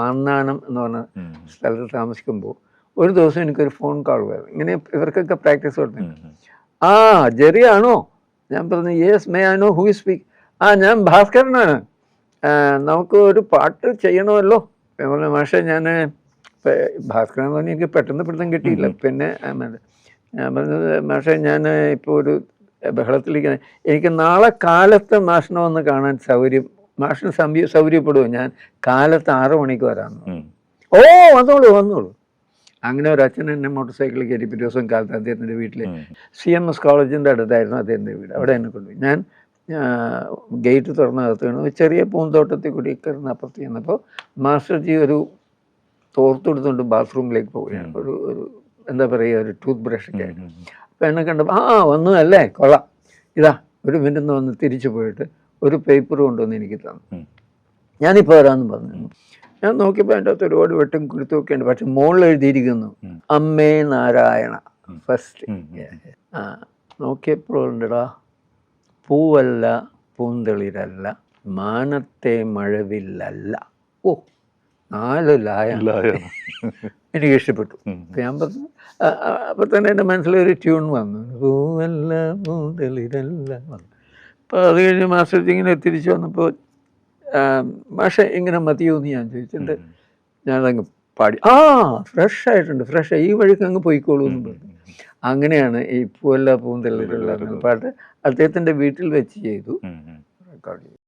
മാന്നാനം എന്ന് പറഞ്ഞ സ്ഥലത്ത് താമസിക്കുമ്പോൾ ഒരു ദിവസം എനിക്കൊരു ഫോൺ കോൾ വരും. ഇങ്ങനെ ഇവർക്കൊക്കെ പ്രാക്ടീസ് കൊടുത്തു. ആ ജെറിയാണോ? ഞാൻ പറഞ്ഞു yes may I know who speak. ഞാൻ ഭാസ്കരനാണ്, നമുക്ക് ഒരു പാട്ട് ചെയ്യണമല്ലോ. ഞാൻ പറഞ്ഞു മാഷേ ഞാൻ ഭാസ്കരൻ എന്ന് പറഞ്ഞാൽ എനിക്ക് പെട്ടെന്ന് പിടുത്തം കിട്ടിയില്ല. പിന്നെ ഞാൻ പറഞ്ഞത് മാഷേ ഞാൻ ഇപ്പോൾ ഒരു ബഹളത്തിലേക്ക്, എനിക്ക് നാളെ കാലത്ത് മാഷിനെ വന്ന് കാണാൻ മാഷിന് സൗകര്യപ്പെടുമോ? ഞാൻ കാലത്ത് 6 മണിക്ക് വരാമെന്ന്. ഓ വന്നോളൂ. അങ്ങനെ ഒരു അച്ഛൻ എന്നെ മോട്ടോർ സൈക്കിളിൽ കയറ്റി പിറ്റേ ദിവസം കാലത്ത് അദ്ദേഹത്തിൻ്റെ വീട്ടിൽ CMS കോളേജിൻ്റെ അടുത്തായിരുന്നു അദ്ദേഹത്തിൻ്റെ വീട്. അവിടെ എന്നെ കൊണ്ടുപോയി. ഞാൻ ഗേറ്റ് തുറന്നകത്ത് വീണു. ചെറിയ പൂന്തോട്ടത്തിൽ കൂടി കയറുന്ന അപ്പുറത്ത് ചെന്നപ്പോൾ മാസ്റ്റർജി ഒരു തോർത്തെടുത്തുകൊണ്ട് ബാത്റൂമിലേക്ക് പോവുകയാണ്. ഒരു എന്താ പറയുക, ഒരു ടൂത്ത് ബ്രഷൊക്കെ ആയിട്ട്. അപ്പോൾ എന്നെ കണ്ടപ്പോൾ വന്നു അല്ലേ, കൊള്ളാം, ഇതാ ഒരു മിനിറ്റ് വന്ന് തിരിച്ചു പോയിട്ട് ഒരു പേപ്പർ കൊണ്ടുവന്ന് എനിക്ക് തന്നു. ഞാനിപ്പോൾ വരാമെന്ന് പറഞ്ഞു. ഞാൻ നോക്കിയപ്പോൾ അതിൻ്റെ അകത്ത് ഒരുപാട് വെട്ടും കുരുത്തൊക്കെ ഉണ്ട്. പക്ഷെ മുകളിൽ എഴുതിയിരിക്കുന്നു അമ്മേ നാരായണ ഫസ്റ്റ്. നോക്കിയപ്പോഴുണ്ടടാ, പൂവല്ല പൂന്തളിരല്ല മാനത്തെ മഴവില്ലല്ല. ഓ 4 ലായ എനിക്ക് ഇഷ്ടപ്പെട്ടു. ഞാൻ പറഞ്ഞു, അപ്പോൾ തന്നെ എൻ്റെ മനസ്സിലൊരു ട്യൂൺ വന്നു, പൂവല്ല പൂന്തളിരല്ല വന്നു. അപ്പോൾ അത് കഴിഞ്ഞ് മാസ്റ്റർ ഇങ്ങനെ തിരിച്ചു വന്നപ്പോൾ മാഷെ ഇങ്ങനെ മതിയോ എന്ന് ഞാൻ ചോദിച്ചിട്ടുണ്ട്. ഞാനങ്ങ് പാടി, ഫ്രഷ് ആയിട്ടുണ്ട്, ഈ വഴിക്ക് അങ്ങ് പോയിക്കോളൂ എന്ന് പറഞ്ഞു. അങ്ങനെയാണ് ഈ പൂവല്ല പൂന്തളിരല്ല എന്ന പാട്ട് അദ്ദേഹത്തിൻ്റെ വീട്ടിൽ വെച്ച് ചെയ്തു, റെക്കോർഡ് ചെയ്തു.